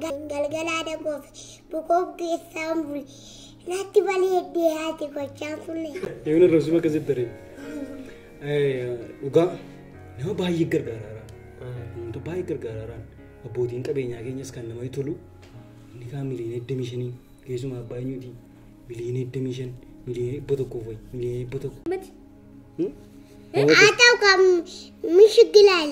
galgala ada gof bukof gesambul natti bali hati gochansune Yuna rasuma kasi tare uga nama baay'ee gargaara to baay'ee gargaara abbootiin qabeenyaa keenyas kan nama tolu inni kaan miliyoona 25 keessumaa baay'uuti miliyoona 25 miliyoona 100 way miliyoona 100 atau kam mishgilal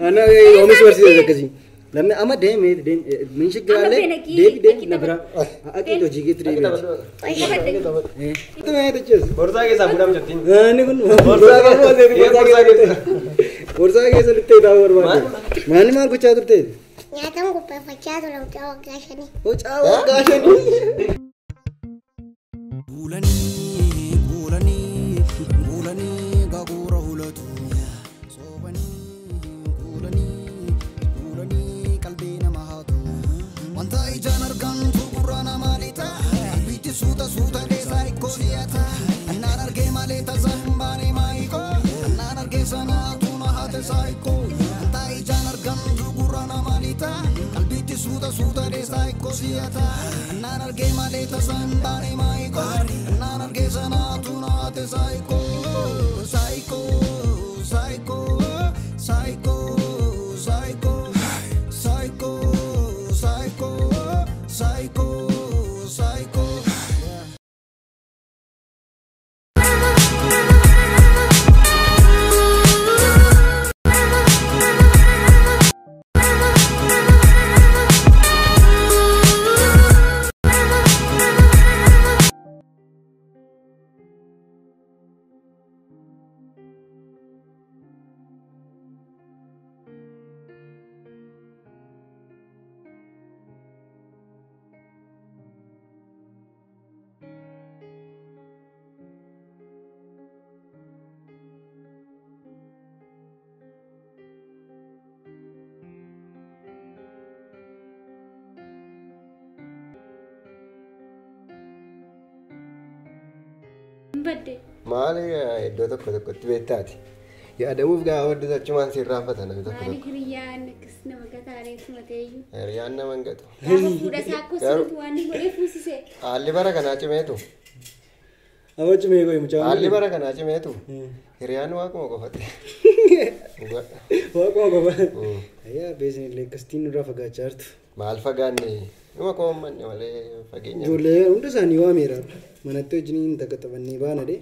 ana omis warsi zakasi لما أما ديم من شكل عليه ديم نبرة أكيد لو جيجي تري بيت تمام تجلس borsa ke sabudam jatin نقول borsa ke سلطة ده ورما ماني ما كنت أدري تيد nyata ko pa fachado lang tawag gashani वो चाव काशनी bulani gagura hulatu sobani bulani kalbina mahatu wanta ijanar kan tugurana malita biti suta desa ikoliata annar arge maleta zambani maiko annar arge sana tuna hate saiko wanta ijanar kan tugurana malita kalbiti suta desa ikoliata annar arge maleta zambani maiko annar arge sana tuna hate saiko psycho psycho psycho psycho psycho psycho psycho psycho bade maali iddoo tokkotti beektaati yaadamuuf gaafa wadda achumaan sirraanfatan mali hiriyaan kisna magataalee tumateeyyu hiriyaan nama hin gatu gaafa fuudha saakko sirriitu waan hin godhee fuusise haalli bara kanaa cimeetu أوجه ميكو يمشي haalli bara kanaa cimeetu hiriyaan waaquma qofatte واقع بابا يا بيزن اللي كستين رافع جارت maal fagaanne numa koommanne malee fageenya جولة عند ساني واميرا من التوجنين تكتبني بانا دي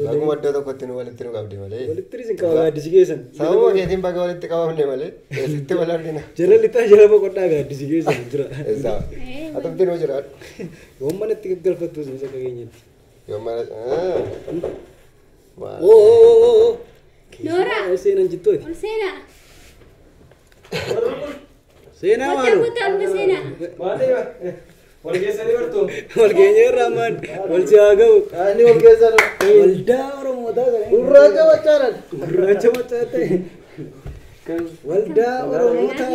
laguma iddoo tokkotti nu walitti nu qabdi malee ولتري سن كوا ديسيجيشن sababa keetiin baga walitti qabamne malee eessatti wal argina جرا لتا جرا بقطع كوا ديسيجيشن جرا eessaa atumti nu jiraadhu يوم من التكتل فتوس مسا كعيني yommana أوه Nora سينا جتوي sena سينا Wata مالو wata alma sena walgeessanii bartu والكينيا رامان والشاقو ani walgeessanii والدار مودا gurraacha wachaanan gurraacha macaate والدار مودا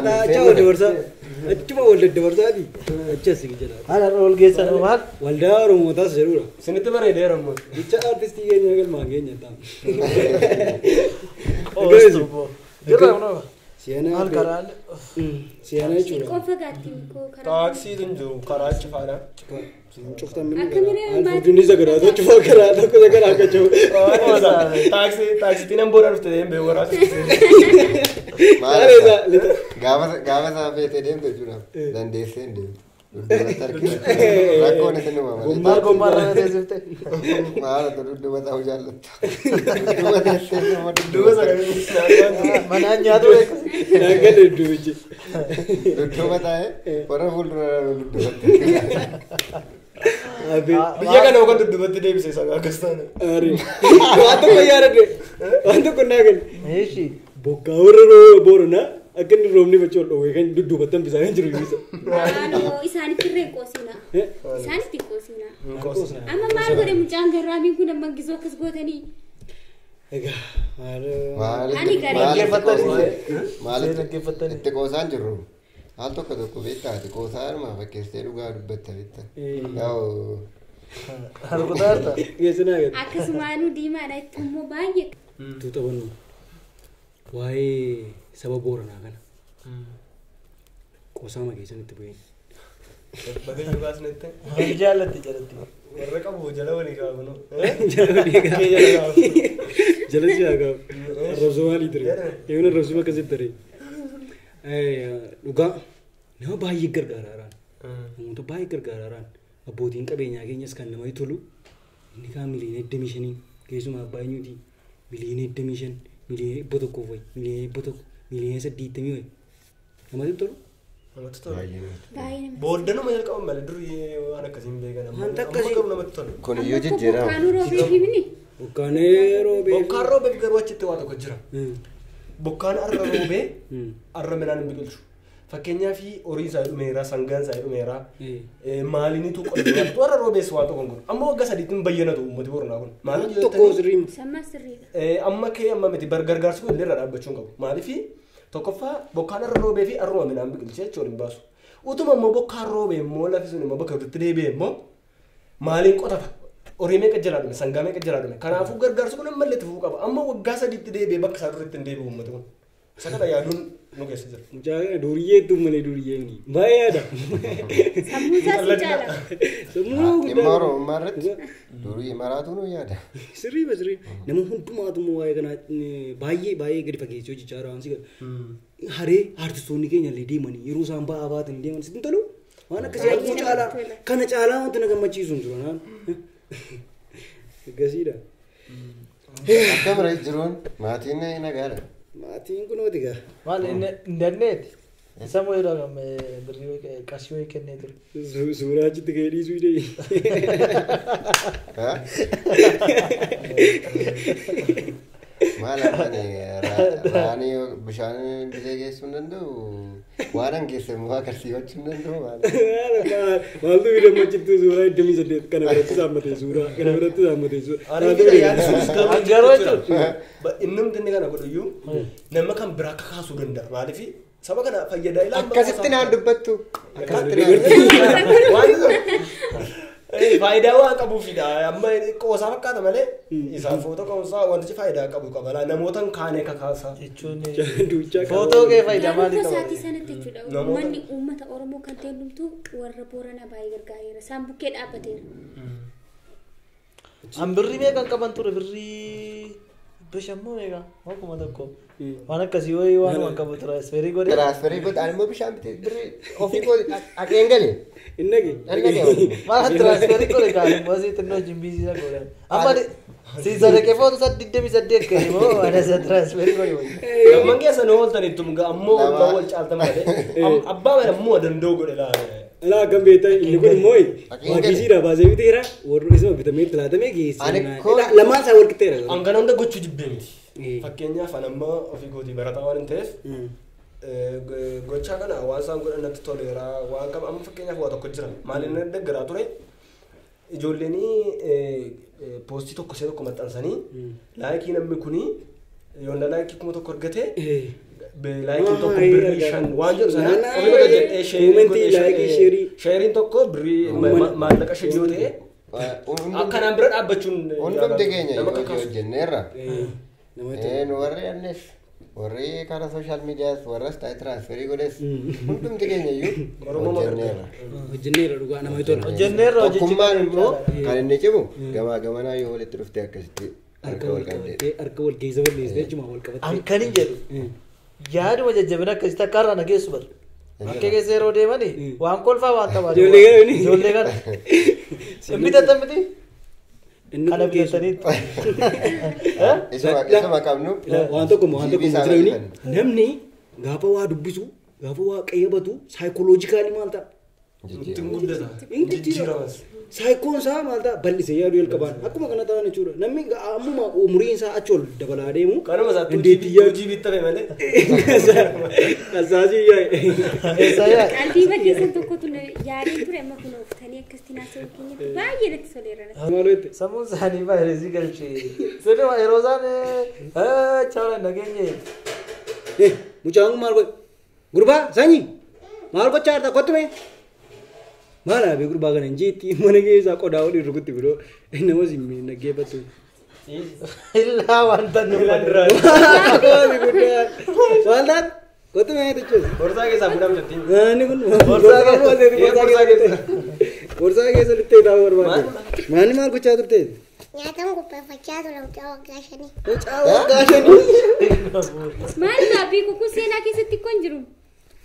لا جاو دورسا أجمع ولد دورسا دي أجلس كجلا ala walgeessanii maal والدار مودا زرورة sinitti bareedeera ammoo بيتشا artisti كينيا قال ما كينيا تام jirra سيانا alkaraan سيانا يشولا qofa gaatti ko karaa taaksiitiin jiru karaa cifaadha شفت مني Akkamii ألف جنيه زكرا تو شوف كرا تو كذا كرا كشوف taaksiitiin booda dhufte deemee waraas gaafa isaa feetee deemte jechuudha dandeessee hin deemtu rakkoon isin uumaman Gommaa gommaa teessifte maala dudduuba ta'uu jaallattu dudduuba teessee dudduuba sagalee manaan nyaatu ناقل الدوجي dudduuba taa'ee warra fuuldura dudduubatti أبي biyya kana hookan dudduubatti deebisee sagaa akkas taane أري وانتو كيارة ده وانتو كنا كن eeshi بوكاور بورنا أكن رومني بتشول أوه كان دودو بتم بيسا كان جرو بيسا naannoo isaanitti irree qoosina isaanitti qoosina amma maal godhe mucaan garraamiin kun amma gisoo akkas gootanii maaliif itti qoosaan jirru haal tokko beektaati qoosaanuma fakkeessee dhugaa dubbatta beekta Geessinaa gadi. akkasumaanuu diimaadha itti immoo baay'ee tuuxabannu waa'ee saba Booranaa kana qosaama keessanitti bu'een. Baay'ee baasnetti. Waan jaallatti jalatti. Warra qabu jala walii qabu. Jala si haa qabu. Arrabsoo maalii ture? Eewwan arrabsoo akkasitti ture. Dhugaa nama baay'ee gargaaraan. Namoota baay'ee gargaaraan. Abbootiin qabeenyaa keenyas kan namatti tolu. Inni kaan miliyoona 25 keessumaa abbaa eenyuuti miliyoona 25 miliyoona 100 fa'i miliyoona 100 miliyoona 80 fa'i namatti tolu. Namatti tolu. Baay'ee Booddanuma jalqaban malee durii waan akkasiin beekan. Wanta akkasii. Amma garuu namatti tolu. Kun iyyuu jijjiirama. Bokkaan roobee himni. Bokkaanee roobee. Bokkaan roobee garuu achitti waa tokko jira. Bokkaan arra roobee arra midhaan hin biqilchu. Fakkeenyaaf horii isaa dhumeera, sangaan isaa dhumeera. Maaliinitu qollee warra roobees waa tokko kun. Amma waggaa sadiitti bayyanatu uummati Booranaa kun. Maaliif tokko sirriim. Sammaa sirriidha. amma kee amma miti gargaarsi kun illee irra dhaabbachuu hin qabu. Maaliif tokkoffaa bokkaan arra roobee fi arruma midhaan biqilchee jechuun hin baasu. Utuma immoo bokkaan roobee immoo lafi sun immoo bakka itti deebi'e immoo maaliin qotata? Horii meeqa jalaa dhume? Sangaa meeqa jalaa dhume? Kanaafuu gargaarsi kun ammallee itti fufuu qaba. Amma waggaa sadiitti deebi'ee bakka isaa duriitti hin deebi'u uummati kun. Isa kana yaaduun nu keessa jira. Mucaa duriyyee hedduu malee duriyyee miti. Baay'ee yaada. Sammuu isaas ni jaala. Sammuu Dhimma Oromoo irratti durii maraatu nu yaada. sirrii basirrii nama hundumaatu immoo waa'ee kanaa baay'ee gadi fageessee hojjechaa jira waan si haree artistoonni keenya illee deemanii yeroo isaan ba'aa baatan deeman sitti tolu waan akkasii arguu caalaa kana caalaa wanti na gammachiisu hin jiru naan gasiidha. Akkam jiruun maatiin nagaadha. Maatiin kunooti gaa. Maal hin dandeetti? Isa moo yeroo kam birrii qarshii wayii kennee ture? Suuraa achitti gahee dhiisuu idee. Maal akkani raanii bishaan bisee geessuu hin danda'u waan an keessa immoo agarsiifachuu hin danda'u maal. Maaltu miidhammachiiftu suuraa 28 kana biratti saammatee suuraa kana biratti saammatee suuraa. Garuu jechuudha. Innumti inni kana godhuyyuu nama kan biraa akka kaasuu danda'a. Maaliif saba kana fayyadaa ilaalu. Akkasitti naan dubbattu. Faayidaa waan qabuufidha. Amma qoosaa fakkaata malee isaan footoo ka'umsaa wantichi faayidaa qabu qaba. Namootaan kaanee kakaasaa. Jechuun footoo kee faayidaa maalii qaba? Isaatii sanatti jechuudha. Uummanni uummata Oromoo kan ta'e hundumtuu warra Booranaa baay'ee gargaareera. Isaan bukkee dhaabbateera. An birrii meeqan qaban ture birrii bishammoo meeqa? Akkuma tokko. Waan akkasii wayii waan waan qabu tiraansferii godhe. Tiraansferii godhe ani immoo bishaan bitee birrii ofii godhe dhaqeen galee. Innagi. Maal tiraansferii godhe gaali immoo asii xinnoo jimbiisiisa godhe. Amma siisaa dhaqee footoo 28 ka'e immoo waan isa tiraansferii godhe wayii. Gamman keessa nu ooltaniitu ammoo wal caalta malee abbaa mana immoo danda'u godhe laala. Laa kan beektaa inni kun immoo waajjisiidhaa baasee biteera warri isa bitamee tilaatamee geessee lamaan isaa wal qixxeera. Hangana hunda gochuu jibbee miti. Fakkeenyaaf an amma ofii gootii barataa waan hin ta'eef gochaa kana waan isaan godhan natti toleera waan qaba amma fakkeenyaaf waa tokko jira maaliin deggeraa ture ijoolleen poostii tokko see tokko maxxansanii laayikii namni kuni yoonna laayikii kuma tokko argate laayikii tokko birrii 5 waan jedhu sana ofii godha jedhee sheeriin tokko birrii maallaqa 5 yoo ta'e akkanaan bira dhaabbachuun hundumti keenya hojjenneerra. Nu warri annis warri karaa sooshaal miidiyaas warras ta'e tiraansferii godhes hundumti keenya iyyuu hojjenneerra. Hojjenneerra dhugaa nama tola. Hojjenneerra tokkummaan immoo kan inni cimu gamaa gamanaa yoo walitti dhuftee akkasitti harka wal qabdee. Harka wal keessa balleessee jechuudha wal qabattee. An kan hin jedhu yaaduma jajjabina akkasitti akka har'a nageessu bara. Akka keessa yeroo deemanii waan kolfaa waan taphaa jiru. Ijoollee kana. Bitatan miti. Kana bitataniitu. Isuma qabnu. Waan tokko jiraani namni gaafa waa dubbisu gaafa waa qayyabatu saayikooloojikaalii maal ta'a? Ittiin guddata. Jijjiiramas. Saayikoon isaa maal ta'a? Bal'isee yaaduu jalqabaan akkuma kana ta'an jechuudha. Namni ammuma umuriin isaa achi ol dabalaa deemu. Kanuma isaatti hojii bittafe malee. Kasaasii yaa'e. Qalbii keessan tokkotu yaadee ture amma kun oftanii akkasitti naasoo keenyatti baay'ee natti toleera. Sammuun isaanii baay'ee si galchee. Sirriima yeroo isaan chaala nageenye. Mucaan kun maal godhe? Gurbaa sanyii maal gochaa jirta kottu mee? Maal haa gurbaa kana hin jeetti mana keessaa qodaa olii rukutti biroo nama simmi naggeeffatu. Illaa wanta Ilandra. Waldan kotu mee tuchus. Borsaa keessaa fuudham jettiin. Ani kun borsaa keessa littee taa'u barbaade. Maani maal gochaa turte? Nyaatan qopheeffachaa ture mucaa waggaa shanii. Mucaa waggaa shanii. Maal dhaabbii kukkuu seenaa keessatti kon jiru?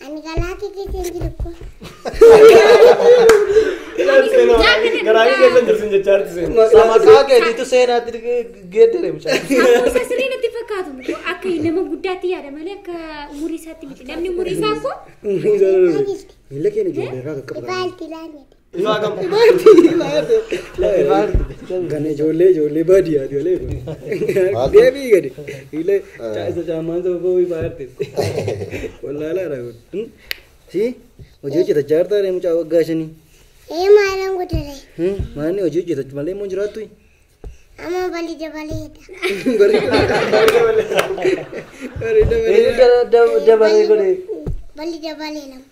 Ani galaati keessa hin jiru kun. Garaanii keessa jirsin jechaa jirti seen. Samakaa keetiitu seenaatti geeddere mucaa. Sammuu sirrii natti fakkaatu akka nama guddaatti yaada malee akka umurii isaatti miti. Namni umurii isaa akkoo? Miila keenya ijoollee irraa qaqqabu. Ibaalti laanne. Ifaa kam? Kan ijoollee baadiyyaati malee. Deebii gadi. Miila isa caamaan sababa ho'i baay'ate. Wallaalaadha kun. Si hojii hojjetachaa jirtaa mucaa waggaa shanii. Maalaan godhare. Maanni hojii hojjetachuu malee immoo jiraattu. Amma balli dabaleedha. Dabalee godhe. Balli dabalee lama.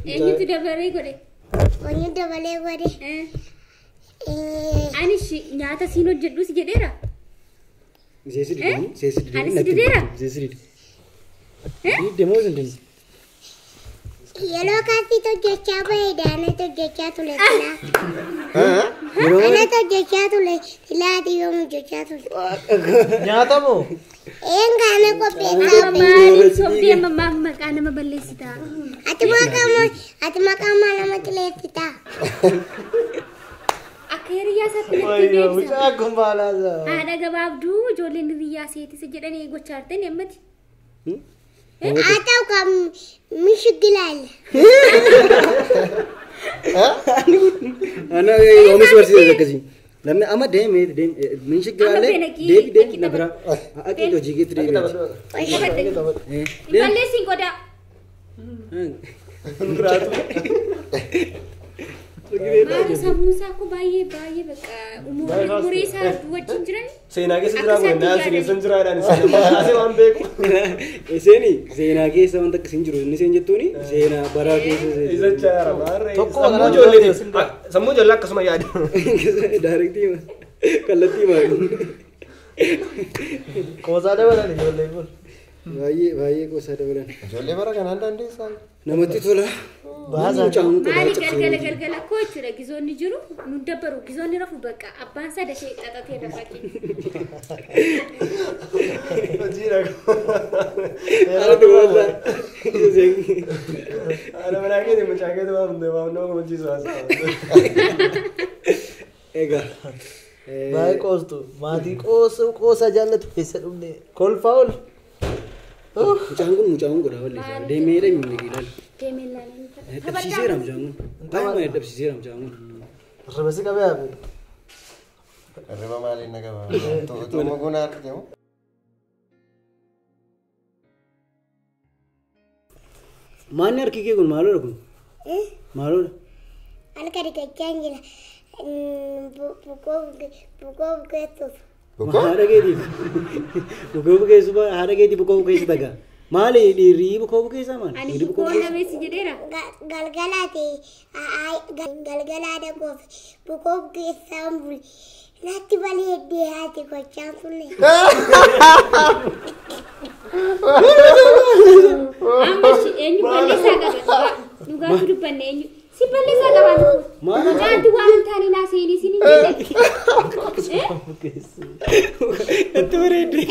Eenyutu dabaree godhe? Wanni dabalee godhe. Ani nyaata siin hojjedhu si jedheera? Seesi didii. Ani si dideera? Seesi didii. Demoo sindin. Yeroo kaasitti hojjechaa bareedaanatu hojjechaa ture silaa. Anatu hojjechaa ture silaati yoom hojjechaa ture. Nyaata moo? Kaana qopheessaa Maaliif sobdee maqaa nama balleessitaa? ati maqaa maa namatti leessitaa. Akka hiriyaa isaatti natti Wayyoo beeksisa. mucaa kun baalaasa. Haadha gabaabduu ijoolleen hiriyaa seetisa jedhanii gochaa jirtan emmati. Haa ta'u kan mishigilaalla. Ana oomisha barsiisa akkasii. Namni amma deemee min shigiraalee deebi na bira. Akka hojii keetti deebi. Balleessiin qodaa. Maali sammuu isaa akkoo baay'ee bakka umurii isaa wajjin jiran. Seenaa keessa jiraa kun naan sireessan jiraadhaan asee waan beeku. Seenaa keessa wanta akkasiin jiru inni seen jettuuni seenaa baraa keessa. Isa jaara maarree. Tokko Sammuu ijoollee sammuu ijoollee akkasuma yaada. Daarektii kallattii maali. Qoosaa dabalan ijoolleen kun. Baay'ee qoosaa dabalan. Ijoollee bara kanaan dandeessaa. Namatti tola. Baasaa. Maali galgala akkoo jechuudha gizoonni jiru nu dabbaru gizoonni rafu bakka abbaan isaa dashee xaxatee rafate. Hojiidha. Ana manaa keessa mucaa keessa waan nama gammachiisu haasa'u. Egaa. Baay'ee qoostu. Maatii qoosaa jaallatu keessa dhumne. Kolfaa ol. Mucaan kun godhaa walleessaa. Deemeedha inni ilaala. Deemee ilaalanii. Dhabsiiseera mucaan kun. Baay'ee dhabsiiseera mucaan kun. Ribasi qabee hafe. Riba maaliin na qaba? Tuuma kun argite moo? Maanni harki kee kun maaloodha kun? Maaloodha? Halka dhiqachaa jira. Bukoo bukeessuuf. Haadha keetiif. Bukoo bukeessu haadha keetiif bukoo bukeessu tagaa. Maali dhiirri bukoo bukeessaa maali? Ani bukoo lameessi jedheera. Galgalaati galgalaadha goofe bukoo bukeessaan buli. Natti bareeddee haati gochaan sulle. Amma eenyu balleessaa qaba? Dhugaatu dubbanne eenyu? Si balleessaa qabaa nuku. Mucaanti waan hin taane naa seenii sin hin jenne. Natti bareeddee.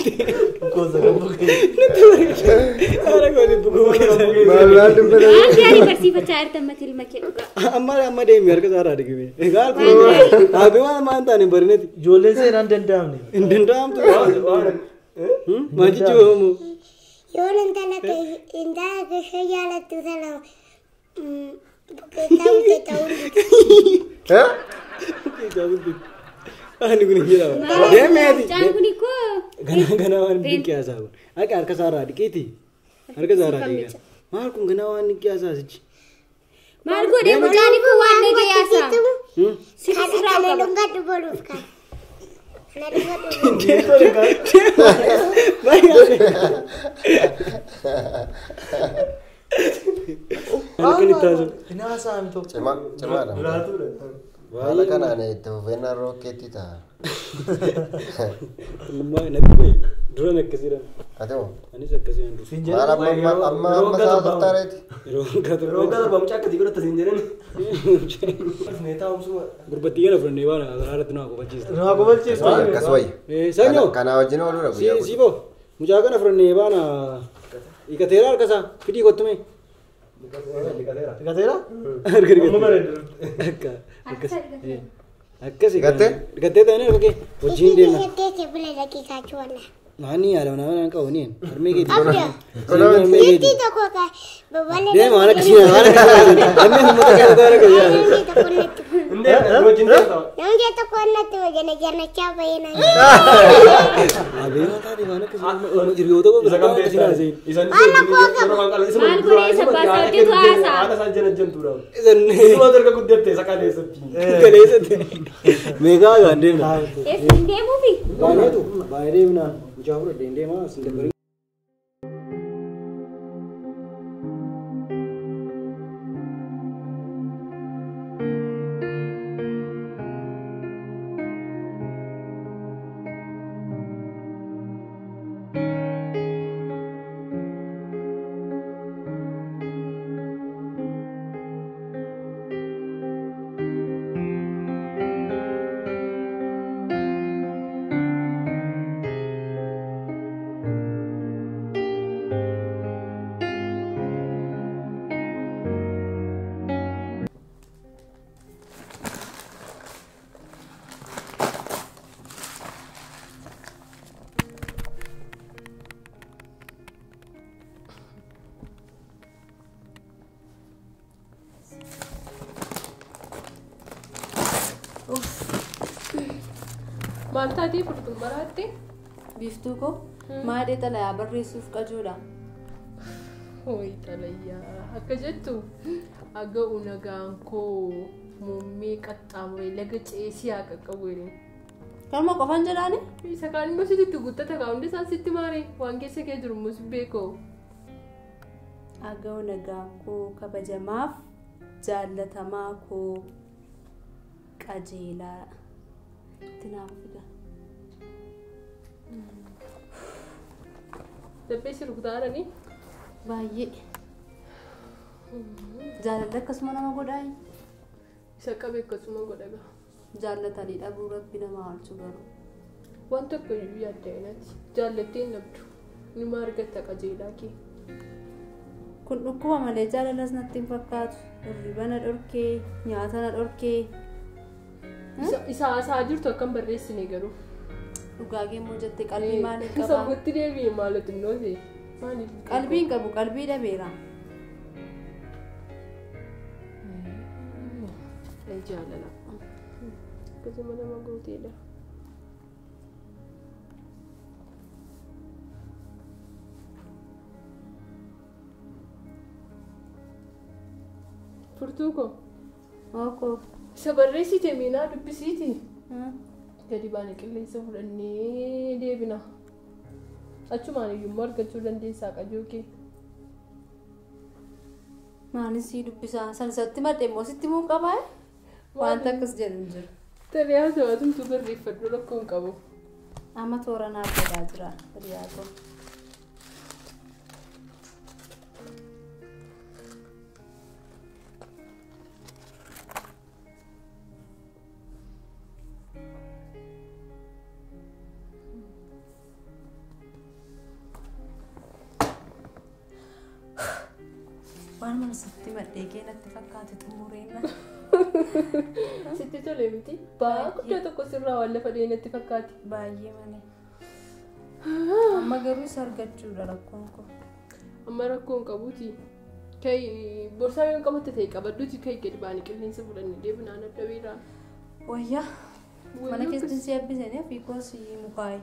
Qoosa kan bukeessu. Natti bareeddee. Haadha keetiif bukoo bukeessaa. Maal dubbata? Waan gaarii barsiifachaa jirtan mati ilma kee dhugaa. Amma deemi harka isaa irraa dhigame. Egaa haabee waan maan taane barineeti. Ijoolleen seenaan danda'amne. Hin danda'amtu. Maajichi oomu. Yoo intala kee jaalattu sana bukeessaa hundi. Ani kun hin jedhama. Deemeeti. Mucaan kun koo. Ganaa waan dinqii haasaa kun. Akka harka isaa irraa dhiqeeti. Harka isaa irraa dhiqeeti. Maal kun ganaa waan dinqii haasaa sichi. Maal godhee mucaan kun waan dhagee yaasaa. Sirraa qaba. Dhungadhu boluuf kan. Halkan itti haasu. Hinaasaa mito. Cimaadha. Laatuudha. Haala kanaan itti fufeenaan rookeetti ta'a. Natti bahe dura akkasiidhaan. Atoo. Anis akkasiidhaan dura. Maal amma saa turtaareeti. Yeroo gara bamucaa akkasii godhata siin jedhan. Neetaa humsuma. Gurbattii kana fudhannee baana haaratti nama qofachiista. Nama qofachiistu. Akkas wayi. Sanyo. Kana wajjin ooludha guyyaa kun. Siifoo mucaa kana fudhannee baana hiikateera harkasaa fidii kottume. Gateera? Akkasi gattee ta'anii argee wajjin deemna. Gattee bula daqiiqaa cuwanna. Maani yaada mana qabu ni harmee keetii. Gattee tokko ka babal'ee. Deema waan akkasii waan akkasii amma uummata kana taara gayyaa. Namni tokko natti wajjin jarnachaa bayyana. Abeema taate waan akkasii hiriyoota qabu isa kan akkasii naasee. Maal godhee isa baasaatii haasaa. Haala isaan jala jentuudha. Isuma darga guddatte isa kaleessatti. Kaleessatti. Meeqaa gaan deemna. Eessin deemuufi. Baaneetu baay'ee deemna. Mucaa fudhadhee deemaa sin dabari. Maal taatee furtuun baraatte? Biiftuu koo maadhee xalayaa barreessuuf qajuudha. Hooyi xalayaa akka jettu aga'u nagaan koo muummee qaxxaamuree laga ceesii haa qaqqabu jedheen. Kalma qofaan jedhaani? Isa kaan immoo sitti guuttata kaa hundi isaan sitti maaree waan keessa kee jiru mus beekoo. Aga'u nagaan koo kabajamaaf jaallatamaa koo qajeelaa itti naaf fida. Dabbee si rukutaadhanii? Baay'ee. Jaalalli akkasuma nama godhaayi? Isa qabe akkasuma godhaga. Jaallatanii dhabuu rabbi nama haalchu garuu. Waan tokko iyyuu yaadda inatti jaallattee hin dhabdu. Nima argatta qajeelaa kee. Kun dhukkuba malee jaalalas natti hin fakkaatu. Hirriba na dhorkee, nyaata na dhorkee. Isa haasaa jirtu akkam barreessine garuu. Dhugaagee immoo jettee qalbii maaliif qabaa? Sammuutti deebi'e maalatu noose? Qalbii hin qabu, qalbii dhabeera. Jaalala. Akkasuma nama gooteedha. Furtuu koo. Ookoo. Isa barreessite miinaa dubbisiiti. Gadi baane qilleensa fudhannee deebina. Achumaan iyyuu argachuu dandeessaa qajoo kee. Maanis sii dubbisaa sansatti madde immoo sitti muu qabaa? Wanta akkas jedhu jiru. Tariyaa to'atumtu barreeffadhu rakkoo hin qabu. Amma toora naaf godhaa jira tariyaa koo. Waan mana sitti maddee keenatti fakkaate xumureenna. Sitti tole miti? Baa guddaa tokko sirraa waan lafa dheenatti fakkaate. Baay'ee malee. Amma garuu isa argachuudha rakkoon koo. Amma rakkoon qabuuti. Kai borsaa yoo qabatte ta'e qabadduuti kai gadi baanii qilleensa fudhannee deebinaan adda biiraa. Wayyaa. Mana keessatti si eebbisanii fi koos mukaayi.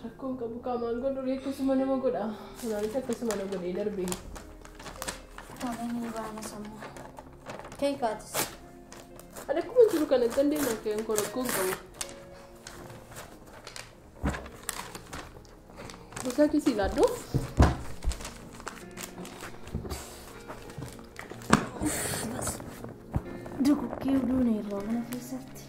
Rakkoon qabu qaamaan godhuree akkasuma nama godha. Kanaanis akkasuma na godhee darbee. Waliin baana sammuu. Kee kaatis. Ada akkuma jiru kana dandeenya keen koo rakkoon qabu. Borsaa keessi ilaallu. Dukukkii uduun irraa mana keessatti.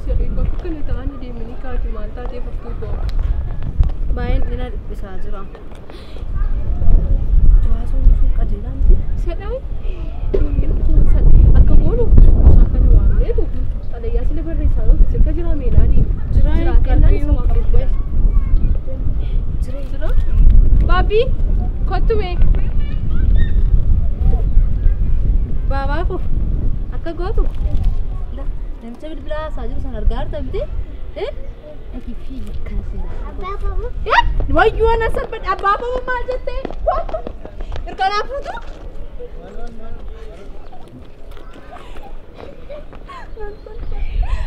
sirrii bakka kana ta'anii deemanii kaati maal taatee furtuu koo. Baay'een dhina dhiphisaa jira. Baasuun sun qajeelaan Sadaan akka boonu kuusaa kana waamneetu xalayyaa sila barreessaa yoo sirka jira meelaanii. Jiraan qalbii yoo qabu. Jira. Baabii kottu mee. Baabaa ko akka gootu namicha bilbilaa haasaa jiru sana argaa jirta miti ati fiigi kaasee Wayyuu ana salphan abbaafama maal jettee hirkanaa fuutu.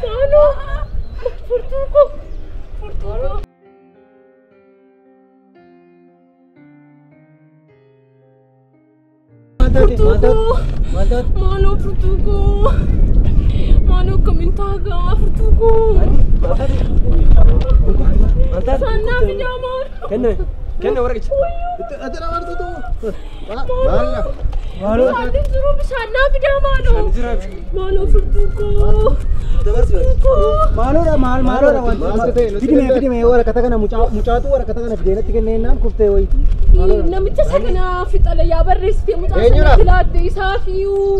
Maaloo furtuu ko. Maaloo furtuu ko. Maaloo kamiin taagaa furtuu ko. Sannaa fidaamaa. Kenna warqicha. Maaloo Saatiin jiru bishaannaa fidaamaa noo. Maaloo furtuu ko. Maalodha fidime waraqata kana mucaatu waraqata kana fideenatti kenneenaan kuftee wayi. Namicha isa kana fixala yaa barreessitee mucaa sanatti laatte isaa fiyyuu.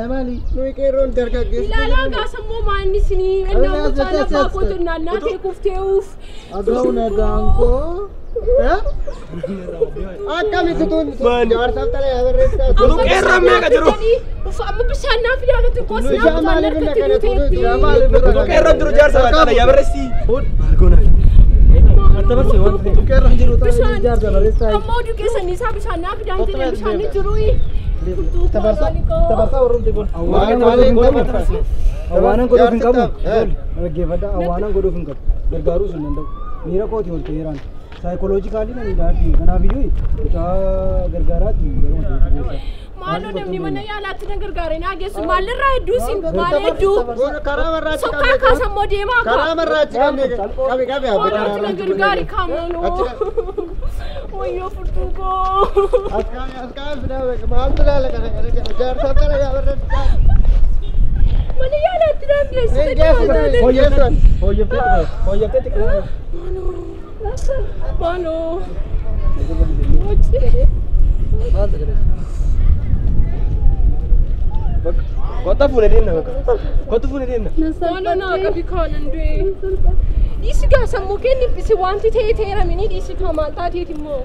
Maali? Nuyi qeerroon dargaggeessu. Ilaalaa gaasammoo maanni isinii ennaa mucaa labbaa kootu naannaa ta'e kuftee'uuf. Agaa'uun agaankoo. Akkamitti tun jaarsaaf tala yaa barreessaa. Tunu qeerroon meeqa jiru? Amma bishaan naaf ilaalatu qoos naaf Bishaan maaliif harkatti hin duuteetti. bishaan maaliif hin Tunu qeerroon jiru jaarsa tala yaa barreessi. Maal goona? Qeerroon jiru Bishaan jaarsa barreessaa. ammoo duqeessanii isaa bishaan naaf fidaan jedhee bishaan ni jiru. Tabarsaa warroomte kun. Maaliin tabarsaa? Awwaanan godhuuf hin qabu. Dhaggeeffadha awwaanan godhuuf hin qabu. Gargaaruu sun danda'u. Miira kooti ol ta'eeraan. Saayikoloojikaalii nan ilaalti. Kanaafiyyuu mucaa gargaaraati yeroo ta'e. Maaloo namni mana yaalaatti na gargaaree na geessu maalirraa hedduu siin maal hedduu Karaa marraachi sokkaa kaasammoo deemaa karaa kaa marraachi qabi maalooti na gargaari kaamoonoo wayyoo furtuu koo Askaan fidaa maaltu laala kana jaarsaaf tala yaa barreessaa. mana yaalaatti na geessu Hooyyafteetti maaloo Kota fuudhee deemna bakka. Kottu fuudhee deemna. maaloo naa qabi kaanan du'e dhiisi gaasammuu kenni dhisi wanti ta'e teeramini dhiisi kaa maal taateet immoo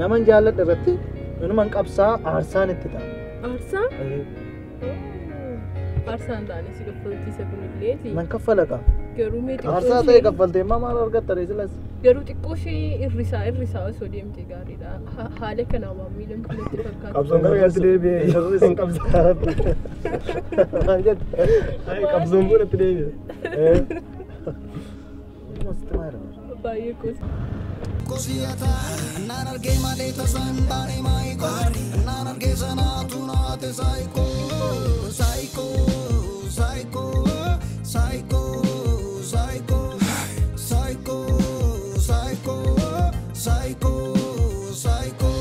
naman jaalladha irratti inuman qabsaa aarsaan itti ta'a. Aarsaa? Aarsaan taane si kaffalchiisa kunilleeti. Man kaffala qaba. Garuu mee xiqqoo Aarsaa ta'e kaffaltee maal argatta reesilas. garuu xiqqoo ishee irrisaa osoo deemte gaariidha. Haala kanaa waan miidhamtu natti fakkaata. Qabsoon gara galti deebi'ee yeroo isin qabsaa. Maal jette? Qabsoon kun itti deebi'e. Baay'ee qosa. Kosiata, nan arge maleta sambane maiko, nan arge sanatu naate psycho, psycho, psycho, psycho, psycho, psycho, psycho, psycho, psycho.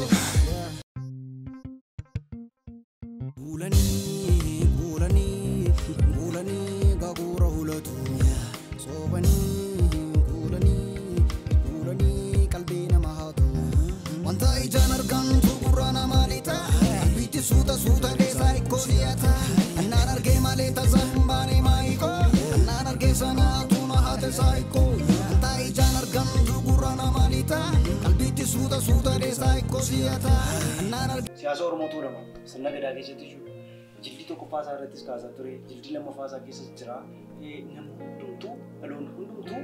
maleta zambani maiko nan arge sanatu na hate saiko tai janar gam dugurana malita kalbiti suuta de saiko siata nan arge siyaasa Oromootu lama sirna gadaa keessatti jiru. Jildi tokko faasaa irrattis kaasaa ture. Jildi lama faasaa keessas jira. Namni hundumtuu dhaloonni hundumtuu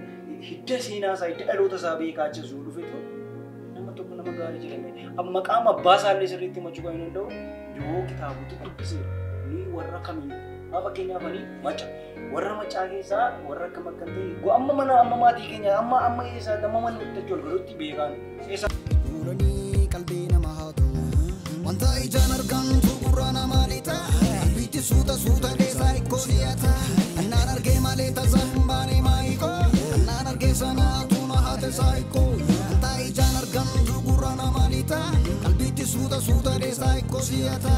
hidda seenaa isaa hidda dhaloota isaa beekaa jiru dhufeetu nama tokko nama gaarii jedhame. Maqaan abbaa isaallee sirriitti himachuu kan hin danda'u yoo kitaabota dubbisee ni warra kamiin fakkeenyaaf ani maca warra macaa keessaa warra akkam akka ta'e amma mana amma maatii keenya amma eessaa amma mana itti galuutti beekaan eessa. Fuulanii qalbii nama haatu wanta ijaan argamtu gurraan amalita bitti suuta deesaa ikkooliyata naan argee malee tasaambaanii maayiko naan argee sanaatu na haate saayiko wanta ijaan argamtu gurraan amalita qalbitti suuta deesaa ikkooliyata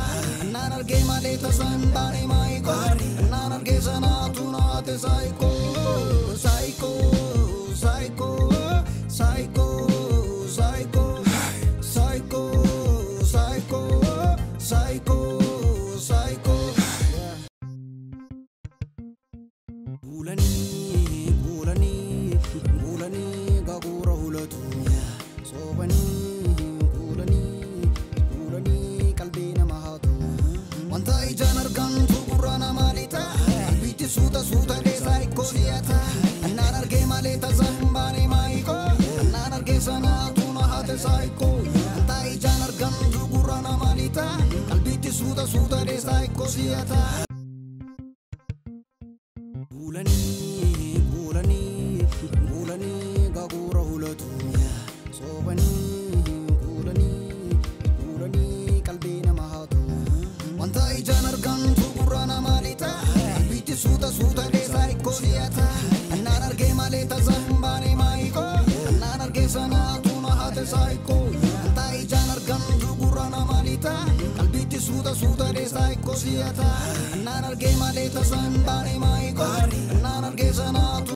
naan argee malee tasaambaanii maayiko naan argee sanaatu na haate saayiko saayiko saayiko saayiko saayiko saayiko psycho, psycho, psycho. Bulani, gagura hulatu. Sobani, bulani, kalbina mahatu. Wanta ijaan argamtu gurraan amalita. Bitti suuta de psycho siata. Naan argee malee tasaambaanii maayiko. Naan argee sanaatu na haate psycho. Wanta ijaan argamtu gurraan amalita. Kalbitti suuta de psycho siata. Bulani, gagura hulatu. Sobani, bulani, kalbina mahatu. Wanta ijaan argamtu gurraan amalita. Bitti suuta de psycho siata. Naan argee malee tasaambaanii maayiko. Naan argee sanaatu na haate psycho. Wanta ijaan argamtu gurraan amalita. Kalbitti suuta de psycho siata. Naan argee malee tasaambaanii